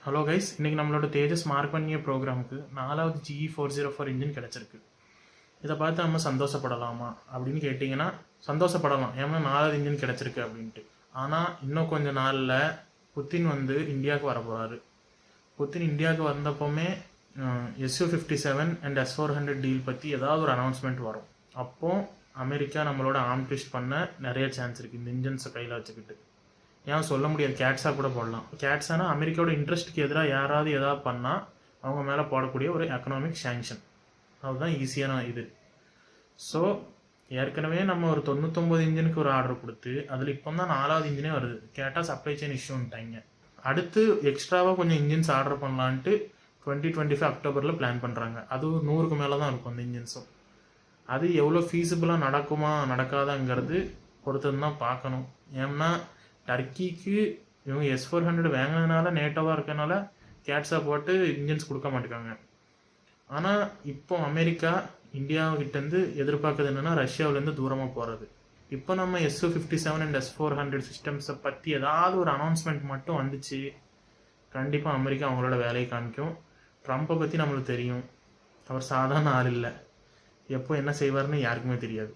Hello guys, இன்றைக்கி நம்மளோட தேஜஸ் mark பண்ணிய ப்ரோக்ராமுக்கு 4வது GE404 இன்ஜின் கிடச்சிருக்கு. இதை பார்த்து நம்ம சந்தோஷப்படலாமா அப்படின்னு கேட்டிங்கன்னா சந்தோஷப்படலாம். ஏன்னா 4வது இன்ஜின் கிடச்சிருக்கு அப்படின்ட்டு. ஆனால் இன்னும் கொஞ்சம் நாளில் புத்தின் இந்தியாவுக்கு வரப்போகிறாரு. புத்தின் இந்தியாவுக்கு வந்தப்போமே Su-57 அண்ட் S-400 டீல் பற்றி ஏதாவது ஒரு அனௌன்ஸ்மெண்ட் வரும். அப்போது அமெரிக்கா நம்மளோட ஆர்ம் ட்விஸ்ட் பண்ண நிறைய சான்ஸ் இருக்குது இந்த இன்ஜின்ஸை கையில் வச்சுக்கிட்டு. ஏன் சொல்ல முடியாது, கேட்ஸாக கூட போடலாம். கேட்ஸானா அமெரிக்காவோட இன்ட்ரெஸ்ட்டுக்கு எதிராக யாராவது எதாவது பண்ணால் அவங்க மேலே போடக்கூடிய ஒரு எக்கனாமிக் சேங்ஷன். அதுதான் ஈஸியான இது. ஸோ ஏற்கனவே நம்ம ஒரு 99 இன்ஜினுக்கு ஒரு ஆர்டர் கொடுத்து அதில் இப்போ தான் 4வது இன்ஜினே வருது. கேட்டால் சப்ளை செயின் இஷ்யூன்ட்டாங்க. அடுத்து எக்ஸ்ட்ராவாக கொஞ்சம் இன்ஜின்ஸ் ஆர்டர் பண்ணலான்ட்டு 2025 அக்டோபரில் பிளான் பண்ணுறாங்க. அது 100க்கு மேலே தான் இருக்கும் அந்த இன்ஜின்ஸும். அது எவ்வளோ ஃபீஸிபிளாக நடக்குமா நடக்காதாங்கிறது பொறுத்தது தான் பார்க்கணும். ஏன்னா டர்க்கிக்கு இவங்க S-400 வாங்கினதுனால நேட்டோவாக இருக்கனால கேட்ஸாக போட்டு இன்ஜின்ஸ் கொடுக்க மாட்டேங்காங்க. ஆனால் இப்போ அமெரிக்கா இந்தியாவுக்கிட்டேருந்து எதிர்பார்க்குறது என்னென்னா ரஷ்யாவிலேருந்து தூரமாக போகிறது. இப்போ நம்ம Su-57 அண்ட் S-400 சிஸ்டம்ஸை பற்றி ஏதாவது ஒரு அனௌன்ஸ்மெண்ட் மட்டும் வந்துச்சு, கண்டிப்பாக அமெரிக்கா அவங்களோட வேலையை காமிக்கும். ட்ரம்ப்பை பற்றி நம்மளுக்கு தெரியும், அவர் சாதாரண ஆள் இல்லை. எப்போ என்ன செய்வார்னு யாருக்குமே தெரியாது.